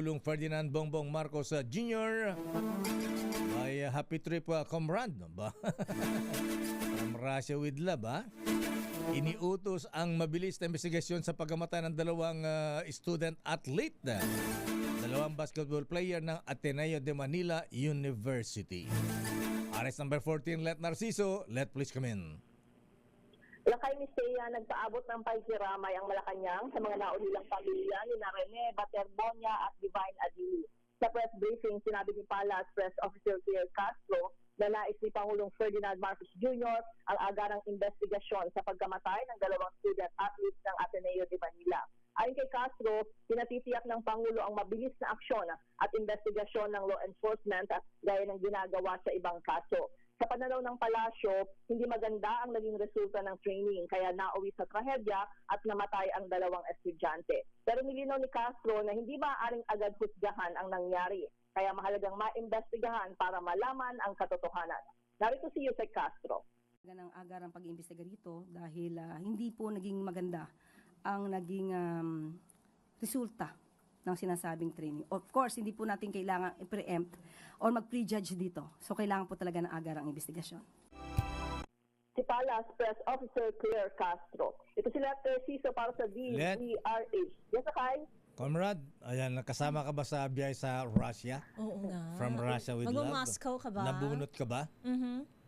Pangulong Ferdinand Bongbong Marcos Jr. Ay happy trip, comrade. Ba? From Russia with love, ha? Iniutos ang mabilis na investigasyon sa pagkamatay ng dalawang student athlete, dalawang basketball player ng Ateneo de Manila University. Arrest number 14, Let Narciso. Let please come in. Lakay ni Seiya, nagpaabot ng pagkiramay ang Malacanang sa mga naulilang pamilya ni Rene Baterbonia at Divine Adili. Sa press briefing, sinabi ni Palace Press Officer Pierre Castro na nais ni Pangulong Ferdinand Marcos Jr. ang agarang investigasyon sa pagkamatay ng dalawang student athletes ng Ateneo de Manila. Ayon kay Castro, pinatitiyak ng Pangulo ang mabilis na aksyon at investigasyon ng law enforcement at gaya ng ginagawa sa ibang kaso. Sa pananaw ng palasyo, hindi maganda ang naging resulta ng training kaya nauwi sa trahedya at namatay ang dalawang estudyante. Pero nilinaw ni Castro na hindi maaaring agad husgahan ang nangyari, kaya mahalagang maimbestigahan para malaman ang katotohanan. Narito si Yusek Castro. Ng agarang pag-iimbestiga rito dahil hindi po naging maganda ang naging resulta ng sinasabing training. Of course, hindi po natin kailangan i-preempt or mag-prejudge dito. So, kailangan po talaga ng agarang investigasyon. Si Palace Press Officer Claire Castro. Ito si Let Narciso para sa DZRH. Yes, Akay? Comrade, ayan, nakasama ka ba sa biyahe sa Russia? Oo nga. From Russia with love? Mag-Moscow ka ba? Nabunot ka ba?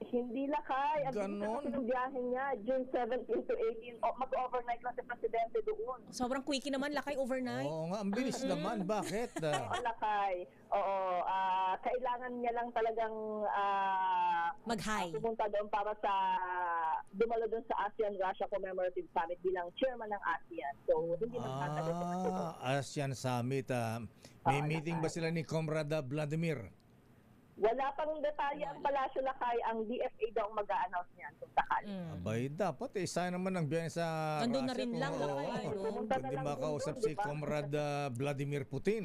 Hindi Lakay. Ang Ganon. bilis na kasi ng biyahe niya, June 17 to 18. Mag-overnight lang si Presidente doon. Sobrang quickie naman, lakay overnight. Oo nga, ang bilis naman. Bakit? Oo, Lakay. Oo, kailangan niya lang talagang Mag-high. pumunta doon para sa dumalo doon sa ASEAN-Russia Commemorative Summit bilang chairman ng ASEAN. So, hindi magtatagal si Presidente. ASEAN Summit. May meeting ba sila ni Comrade Vladimir? Wala pang detalye ang palasyo, Lakay. Ang DFA daw mag-a-announce niyan kung sakali. Abay, dapat sana naman ang biyahe sa Nandun na Russia rin kung- lang, oo, Lakay, no? Pumunta na Kundi lang makausap doon, si di ba? Comrade Vladimir Putin.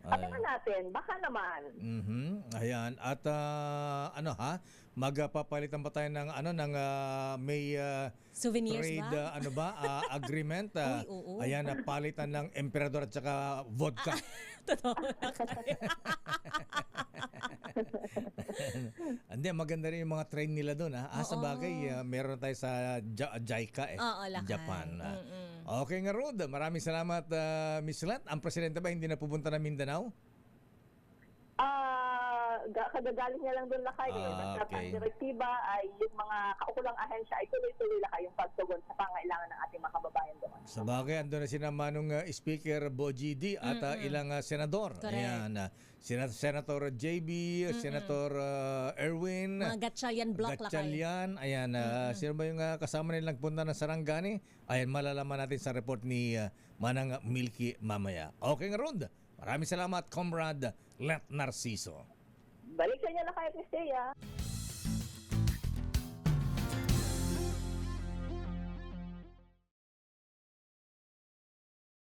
Abangan natin, baka naman. Ayan, at magpapalitan pa tayo ng may Souvenirs trade ba? agreement. Uy, oo. Ayan, palitan ng emperador at saka vodka. Totoo, lakay. Hindi, maganda rin yung mga train nila doon. Sa bagay, meron tayo sa JICA Oo, lakay. Japan. Okay nga, Rod. Maraming salamat, Miss Lat. Ang presidente ba hindi na pupunta ng Mindanao? Kagagaling niya lang doon, Lakay. Okay. Ang direktiba ay yung mga kaukulang ahensya ay tuloy-tuloy, Lakay, yung pagtugon sa pangailangan ng ating mga kababayan doon. Sa bagay, andun na sina Manong Speaker Boji D at ilang senador. Correct. Ayan, Senator JB, Senator Erwin, Mga Gatchalian block, lakay. Gatchalian. Ayan, sino ba yung kasama nilang punta ng Sarangani? Ayan, malalaman natin sa report ni Manang Milky mamaya. Okay nga, Rod. Maraming salamat, Comrade Let Narciso. Balik sa inyo, Lakay, at Miss Thea.